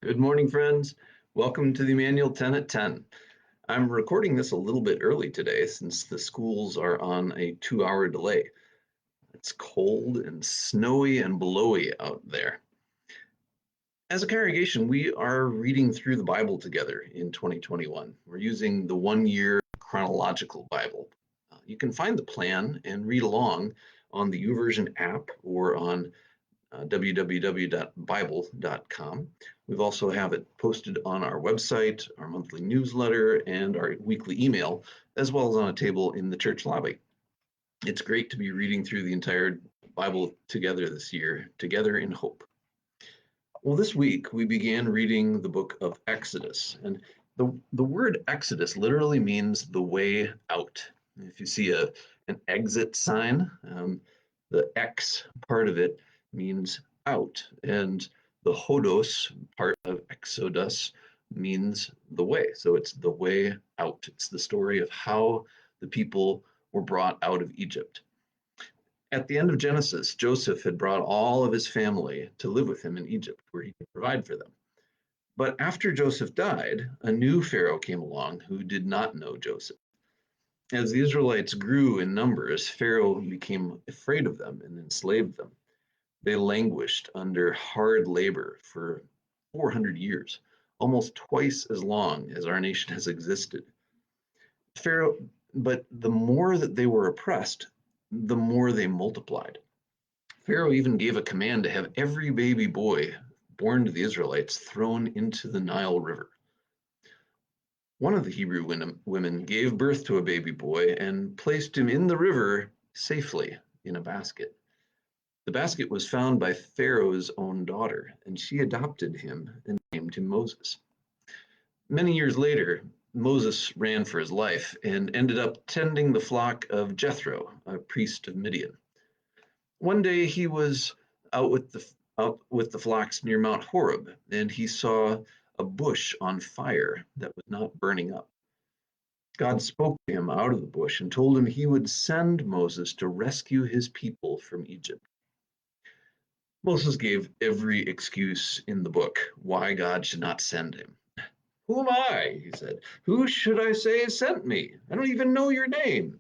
Good morning, friends. Welcome to the Immanuel 10 at 10. I'm recording this a little bit early today since the schools are on a 2-hour delay. It's cold and snowy and blowy out there. As a congregation, we are reading through the Bible together in 2021. We're using the One Year Chronological Bible. You can find the plan and read along on the YouVersion app or on www.bible.com. We've also have it posted on our website, our monthly newsletter, and our weekly email, as well as on a table in the church lobby. It's great to be reading through the entire Bible together this year, together in hope. Well, this week we began reading the book of Exodus, and the word Exodus literally means the way out. If you see an exit sign, the X part of it means out, and the hodos part of Exodus means the way. So it's the way out. It's the story of how the people were brought out of Egypt. At the end of Genesis, Joseph had brought all of his family to live with him in Egypt, where he could provide for them. But after Joseph died, a new Pharaoh came along who did not know Joseph. As the Israelites grew in numbers, Pharaoh became afraid of them and enslaved them. They languished under hard labor for 400 years, almost twice as long as our nation has existed. Pharaoh, but the more that they were oppressed, the more they multiplied. Pharaoh even gave a command to have every baby boy born to the Israelites thrown into the Nile River. One of the Hebrew women gave birth to a baby boy and placed him in the river safely in a basket. The basket was found by Pharaoh's own daughter, and she adopted him and named him Moses. Many years later, Moses ran for his life and ended up tending the flock of Jethro, a priest of Midian. One day he was out with the flocks near Mount Horeb, and he saw a bush on fire that was not burning up. God spoke to him out of the bush and told him he would send Moses to rescue his people from Egypt. Moses gave every excuse in the book why God should not send him. Who am I? He said. Who should I say sent me? I don't even know your name.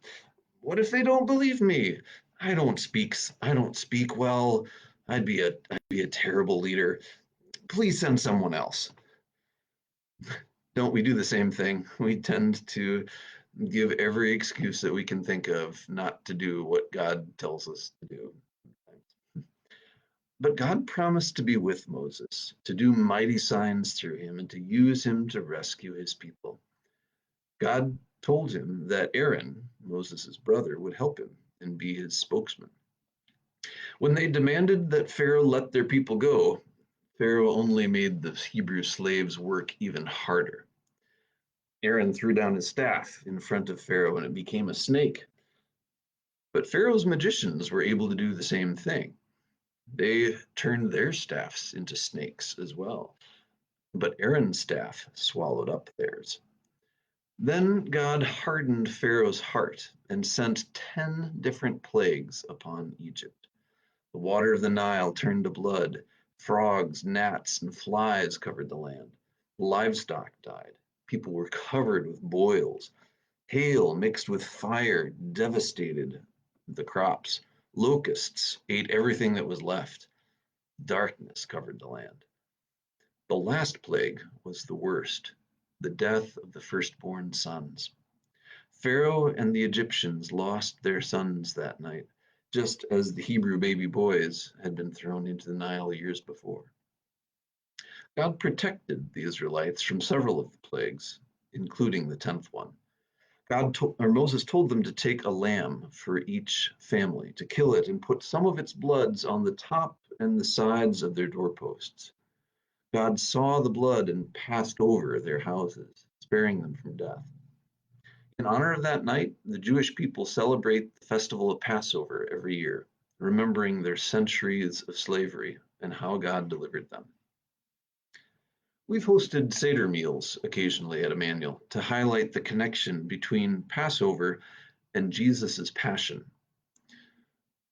What if they don't believe me? I don't speak well. I'd be a terrible leader. Please send someone else. Don't we do the same thing? We tend to give every excuse that we can think of not to do what God tells us to do. But God promised to be with Moses, to do mighty signs through him, and to use him to rescue his people. God told him that Aaron, Moses' brother, would help him and be his spokesman. When they demanded that Pharaoh let their people go, Pharaoh only made the Hebrew slaves work even harder. Aaron threw down his staff in front of Pharaoh and it became a snake. But Pharaoh's magicians were able to do the same thing. They turned their staffs into snakes as well. But Aaron's staff swallowed up theirs. Then God hardened Pharaoh's heart and sent 10 different plagues upon Egypt. The water of the Nile turned to blood. Frogs, gnats, and flies covered the land. Livestock died. People were covered with boils. Hail mixed with fire devastated the crops. Locusts ate everything that was left. Darkness covered the land. The last plague was the worst, the death of the firstborn sons. Pharaoh and the Egyptians lost their sons that night, just as the Hebrew baby boys had been thrown into the Nile years before. God protected the Israelites from several of the plagues, including the 10th one. Moses told them to take a lamb for each family, to kill it and put some of its bloods on the top and the sides of their doorposts. God saw the blood and passed over their houses, sparing them from death. In honor of that night, the Jewish people celebrate the festival of Passover every year, remembering their centuries of slavery and how God delivered them. We've hosted Seder meals occasionally at Immanuel to highlight the connection between Passover and Jesus' passion.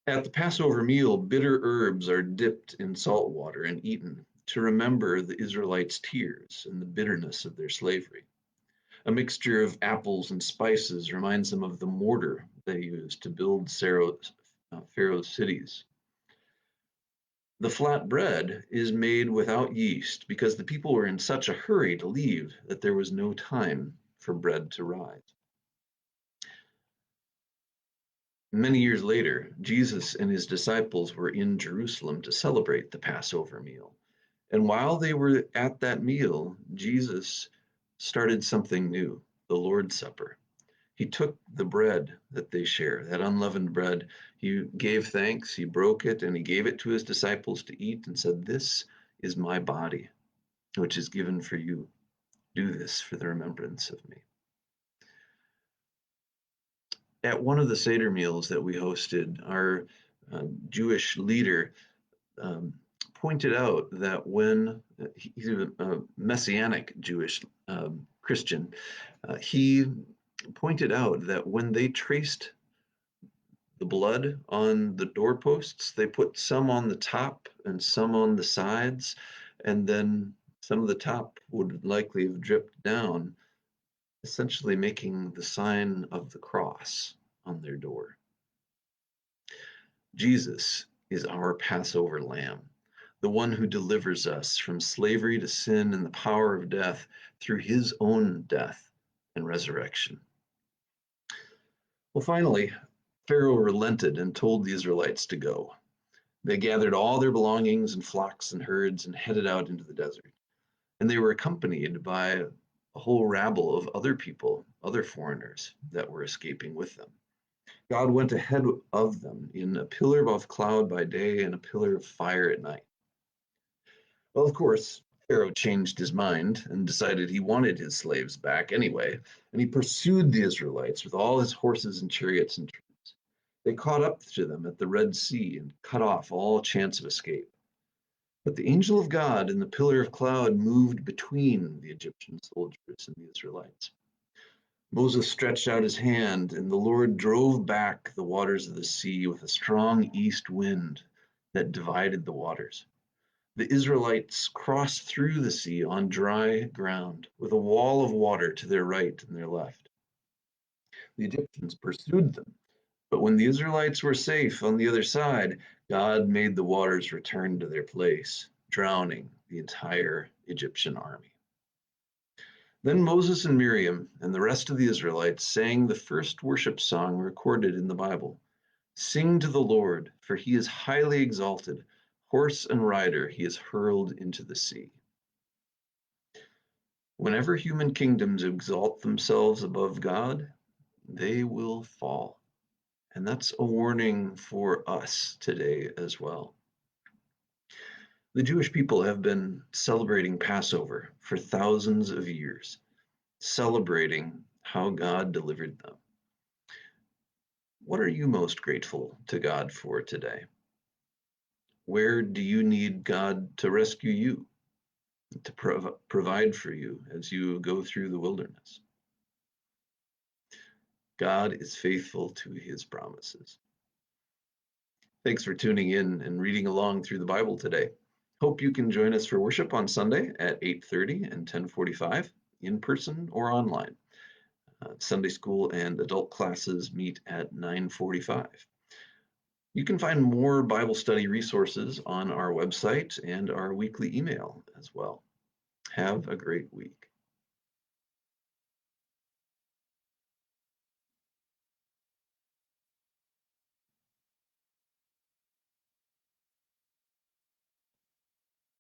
At the Passover meal, bitter herbs are dipped in salt water and eaten, to remember the Israelites' tears and the bitterness of their slavery. A mixture of apples and spices reminds them of the mortar they used to build Pharaoh's cities. The flat bread is made without yeast because the people were in such a hurry to leave that there was no time for bread to rise. Many years later, Jesus and his disciples were in Jerusalem to celebrate the Passover meal. And while they were at that meal, Jesus started something new, the Lord's Supper. He took the bread that they share, that unleavened bread. He gave thanks, he broke it, and he gave it to his disciples to eat and said, "This is my body, which is given for you. Do this for the remembrance of me." At one of the Seder meals that we hosted, our Jewish leader um, pointed out that when he's a Messianic Jewish Christian, he pointed out that when they traced the blood on the doorposts, they put some on the top and some on the sides, and then some of the top would likely have dripped down, essentially making the sign of the cross on their door. Jesus is our Passover lamb, the one who delivers us from slavery to sin and the power of death through his own death and resurrection. Well, finally, Pharaoh relented and told the Israelites to go. They gathered all their belongings and flocks and herds and headed out into the desert. And they were accompanied by a whole rabble of other people, other foreigners that were escaping with them. God went ahead of them in a pillar of cloud by day and a pillar of fire at night. Well, of course, Pharaoh changed his mind and decided he wanted his slaves back anyway, and he pursued the Israelites with all his horses and chariots and troops. They caught up to them at the Red Sea and cut off all chance of escape. But the angel of God in the pillar of cloud moved between the Egyptian soldiers and the Israelites. Moses stretched out his hand, and the Lord drove back the waters of the sea with a strong east wind that divided the waters. The Israelites crossed through the sea on dry ground, with a wall of water to their right and their left. The Egyptians pursued them, but when the Israelites were safe on the other side, God made the waters return to their place, drowning the entire Egyptian army. Then Moses and Miriam and the rest of the Israelites sang the first worship song recorded in the Bible. Sing to the Lord, for he is highly exalted. Horse and rider he is hurled into the sea. Whenever human kingdoms exalt themselves above God, they will fall. And that's a warning for us today as well. The Jewish people have been celebrating Passover for thousands of years, celebrating how God delivered them. What are you most grateful to God for today? Where do you need God to rescue you, to provide for you as you go through the wilderness? God is faithful to his promises. Thanks for tuning in and reading along through the Bible today. Hope you can join us for worship on Sunday at 8:30 and 10:45, in person or online. Sunday school and adult classes meet at 9:45. You can find more Bible study resources on our website and our weekly email as well. Have a great week.